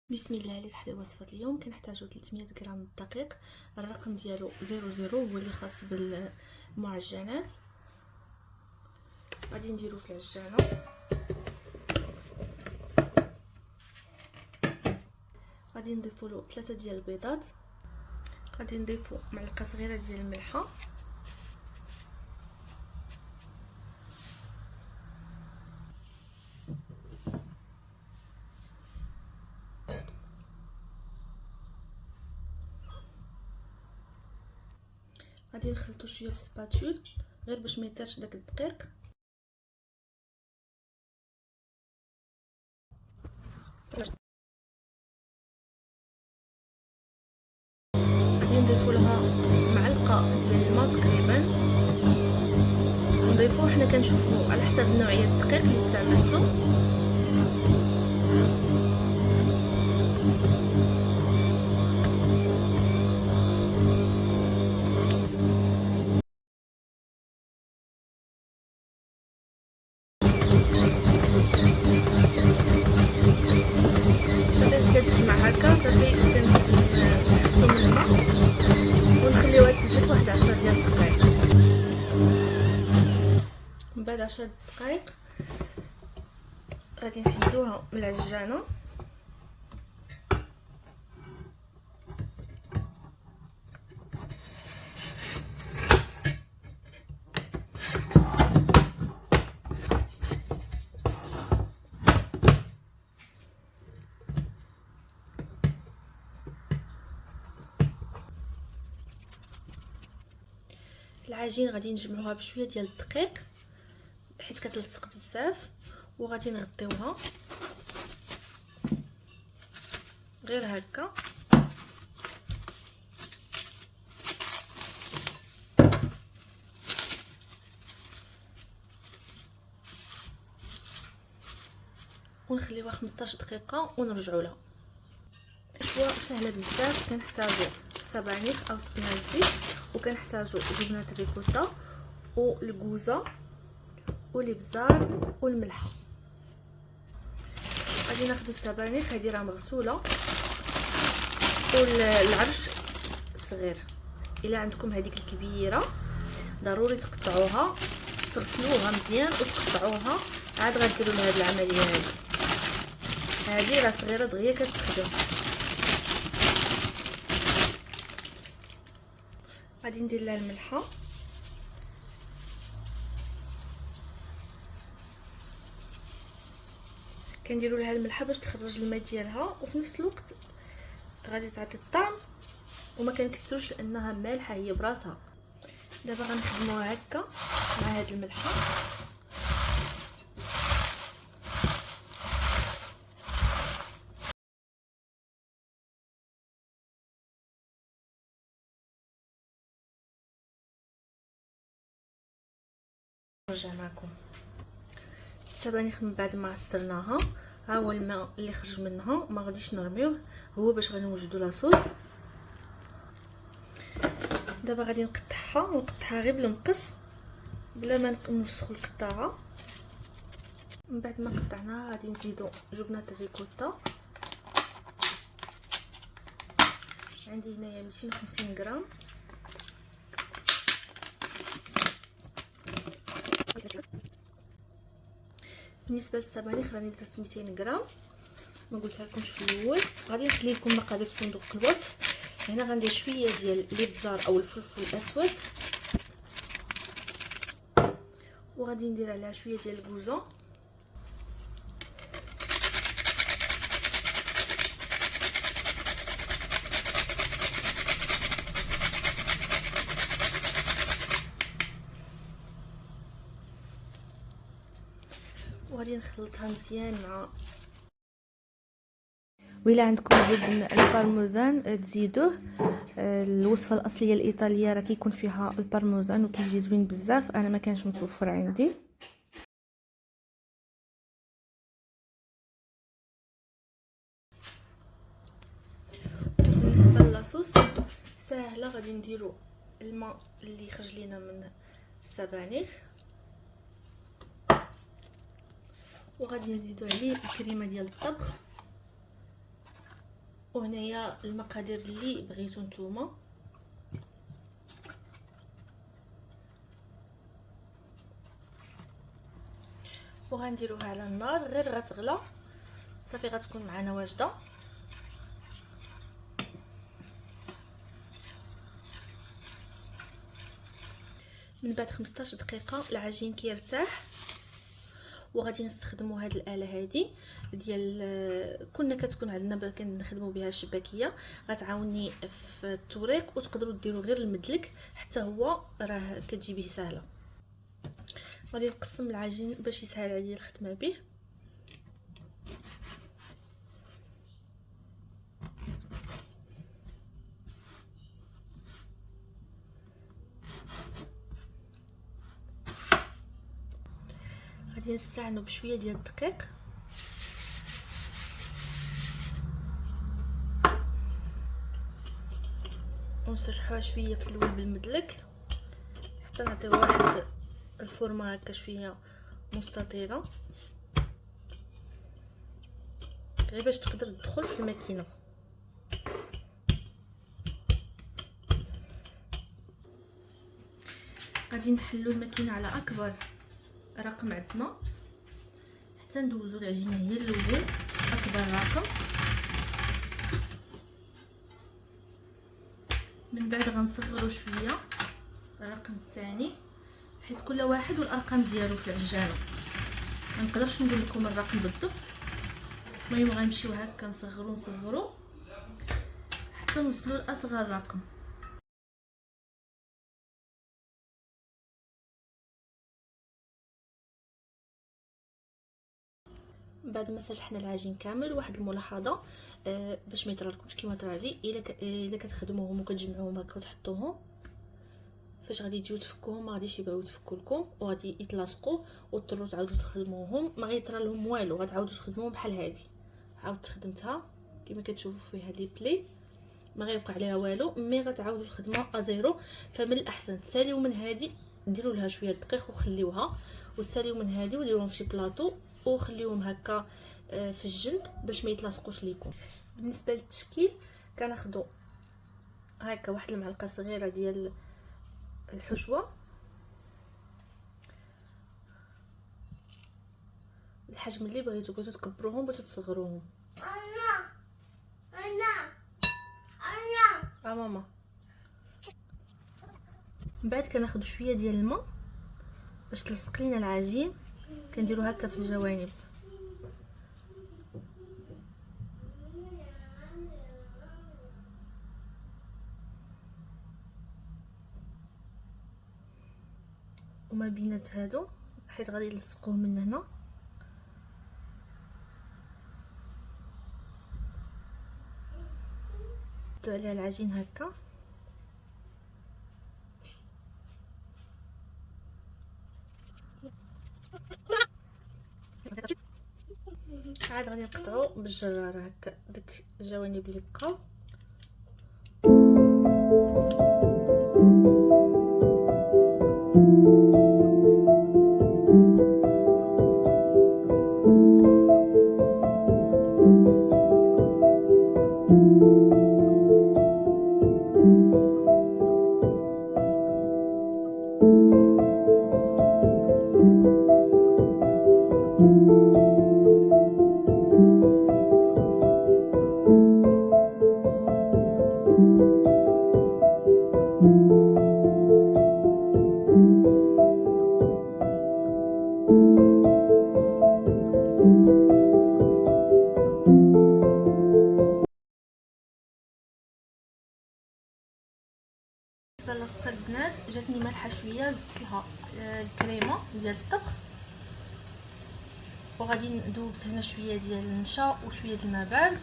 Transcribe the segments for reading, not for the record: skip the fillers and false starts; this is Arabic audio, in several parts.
بسم الله. لتحضير وصفة اليوم كنحتاجو 300 غرام دقيق، الرقم ديالو 00 هو اللي خاص بالمعجنات. غادي نديرو في العجانة، غادي نضيفو له 3 ديال البيضات، غادي نضيفو معلقة صغيرة ديال الملحة، غادي نخلطو شويه بالسباتول غير باش ما يطيرش داك الدقيق. غادي نضيفو لها معلقه ديال الماء تقريبا، نضيفوه حنا كنشوفو على حسب نوعيه الدقيق اللي استعملتو. صافي كتجمع هكا، صافي كنحبسو من الماء ونخليوها تزيد واحد 10 ديال الدقائق. من بعد 10 دقائق غادي نحيدوها من العجانه، العجين غادي نجمعوها بشويه ديال الدقيق حيت كتلصق بزاف، وغادي نغطيوها غير هكا. ونخليوها 15 دقيقه ونرجعوا لها. الحشوه سهله بزاف، كنحتاجو السبانخ او سبينازي، وكنحتاجو جبنه الريكوتا والكوزه والابزار والملحه. غادي ناخذ السبانخ، هذه راه مغسوله، والعرش الصغير الا عندكم هذيك الكبيره ضروري تقطعوها، تغسلوها مزيان وتقطعوها، عاد غديروا لها هذه العمليه. هذه راه صغيره دغيا كتخدم. غادي ندير لها الملحه، كنديروا لها الملحه باش تخرج الماء ديالها، وفي نفس الوقت غادي تعطي الطعم وما كنكثروش لانها مالحه هي براسها. دابا غنخدموها هكا مع هاد الملحه. نرجع معكم السبانخ من بعد ما عصرناها، ها هو الماء اللي خرج منها، ما غاديش نرميوه، هو باش غنوجدوا لاصوص. دابا غادي نقطعها غير بالمقص بلا ما نوسخوا القطاعه. من بعد ما قطعناها غادي نزيدو جبنه الريكوتا، عندي هنايا 250 غرام، بالنسبه للسبانخ راني درت 200 غرام، ما قلتها لكمش في الاول. غادي نخلي لكم مقادير في صندوق الوصف. هنا غندير شويه ديال الابزار او الفلفل الاسود، وغادي ندير عليها شويه ديال الكوزه، وغادي نخلطها مزيان مع. وإلا عندكم جبن البارميزان تزيدوه، الوصفه الاصليه الايطاليه راه كيكون فيها البارميزان وكيجي زوين بزاف، انا ما كانش متوفر عندي. بالنسبه للاصوص ساهله، غادي نديرو الماء اللي خرج لينا من السبانخ، وغادي نزيدو عليه الكريمه ديال الطبخ، وهنايا المقادير اللي بغيتو نتوما. وغنديروها على النار غير غتغلى صافي غتكون معنا واجده. من بعد 15 دقيقه العجين كيرتاح، وغادي نستخدموا هاد الاله هادي ديال كنا كتكون عندنا كنخدموا بها الشباكيه، غتعاوني في التوريق، وتقدروا ديروا غير المدلك حتى هو راه كتجي به سهله. غادي نقسم العجين باش يسهل عليا الخدمه به. غادي نستعنوا بشويه ديال الدقيق، ونسرحوها شويه في الاول بالمدلك حتى نعطيو واحد الفورمه هكا شويه مستطيله، غير باش تقدر تدخل في الماكينه. غادي نحلو الماكينه على اكبر رقم عندنا حتى ندوزو العجينه هي الاول اكبر رقم. من بعد غنصغرو شويه الرقم الثاني، حيت كل واحد والارقام ديالو في العجانه، ما نقدرش نقول لكم الرقم بالضبط. المهم غنمشيو هكا نصغرو حتى نوصلو لاصغر رقم. بعد ما سلحنا العجين كامل، واحد الملاحظه باش ما يطرالكمش كيما طرالي، الا كتخدموهم وكتجمعوهم هكا وتحطوهم، فاش غادي تجيو تفكوهم ما غاديش يبغيو يتفكوا لكم وغادي يتلاصقوا وتضطروا تعاودوا تخدموهم، ما غيطرى لهم والو، غتعاودوا تخدموهم بحال هذه. عاودت خدمتها كما كتشوفوا فيها لي بلي، ما غيوقع عليها والو، مي غتعاودوا الخدمه ازيرو. فمن الاحسن تساليو من هذه، ديروا لها شويه دقيق وخليوها، وتساليو من هذه وديروهم في شي بلاطو وخليوهم هكا في الجنب باش ما يتلاصقوش ليكم. بالنسبه للتشكيل كناخذوا هكا واحد المعلقه صغيره ديال الحشوه، الحجم اللي بغيتو تكبروهم بغيتو تصغروهم. ماما. من بعد كناخذ شويه ديال الماء باش تلصق لينا العجين، كنديرو هكا في الجوانب. وما بينات هادو حيت غادي نلصقوه من هنا، نحطو عليها العجين هكا. عاد غادي نقطعو بالجراره هكا ديك الجوانب اللي بقاو. بالنسبه للصوص البنات جاتني مالحه شويه، زدت لها الكريمه ديال الطبخ، وغادي ندوبت هنا شويه ديال النشا وشويه د الماء بارد،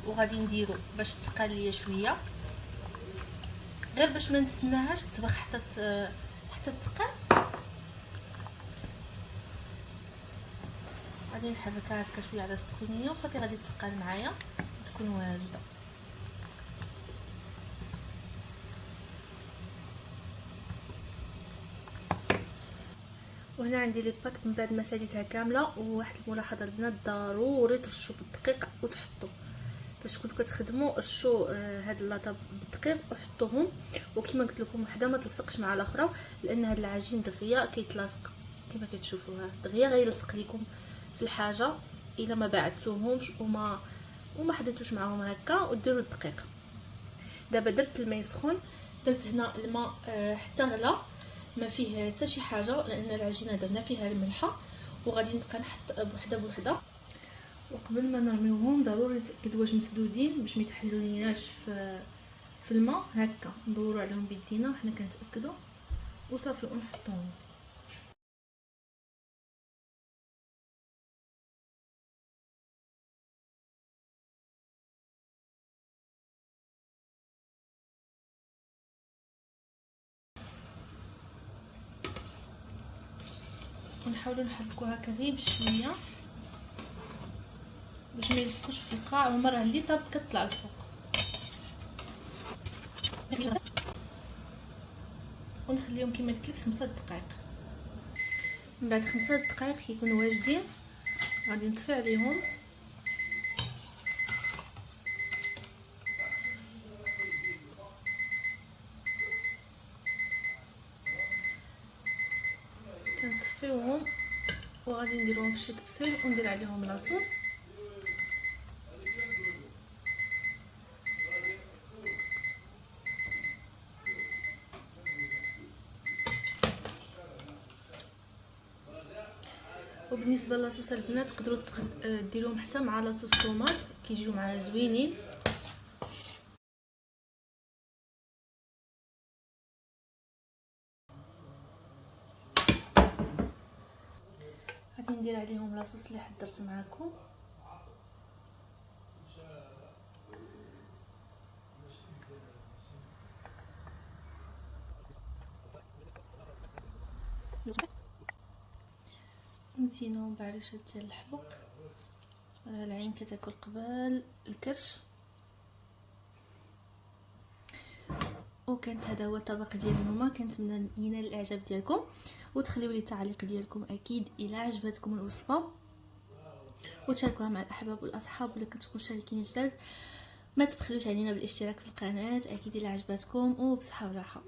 وغادي نديرو باش تقال ليا شويه غير باش ما نتسناهاش تطبخ حتى تقال. غادي نحركها هكا شويه على السخونيه وصافي غادي تقال معايا وتكون واجده. وهنا عندي لي بات من بعد ما ساليتها كامله. وواحد الملاحظه البنات، ضروري ترشوا بالدقيق وتحطوا باش كنتو كتخدموا رشوا هاد لاطا بالدقيق وحطوهم، وكما قلت لكم وحده ما تلصقش مع الاخرى، لان هاد العجين دغيا كيتلاصق كما كتشوفوها دغيا غيلصق لكم في الحاجه الا ما بعدتوهمش وما حطيتوش معاهم هكا. وديروا الدقيق. دابا درت الماء يسخن، درت هنا الماء حتى غلا، ما فيه حتى شي حاجه لان العجينه درنا فيها الملحه، وغادي نبقى نحط بوحده بوحده. وقبل ما نرميوهم ضروري نتاكدوا واش مسدودين باش ما يتحلوليناش في الماء. هكا ندوروا عليهم بيدينا حنا كنتاكدوا وصافي ونحطوهم. ونحاولوا نحركوا هكا غير بشويه باش ما يلصقوش في القاع، والمره اللي طابت كتطلع الفوق. ونخليهم كما قلت لك 5 دقائق. من بعد 5 دقائق كيكونوا واجدين غادي نطفي عليهم. كنصفيوهم وغادي نديروهم في شي طبسيل وندير عليهم لاصوص. وبالنسبه لاصوص البنات تقدروا ديروهم حتى مع لاصوص طوماط، كيجيو معاه زوينين. غادي ندير عليهم لاصوص اللي حضرت معكم. نزينوهم بعريشات ديال الحبق، العين كتاكل قبل الكرش. وكانت هذا هو الطبق ديال اليوم. كنتمنى ينال الاعجاب ديالكم، وتخليوا لي التعليق ديالكم اكيد الى عجبتكم الوصفه، وتشاركوها مع الاحباب والاصحاب. ولا كنتو مشاركين جداد ما تبخلوش علينا بالاشتراك في القناه اكيد الى عجبتكم، وبصحه وراحه.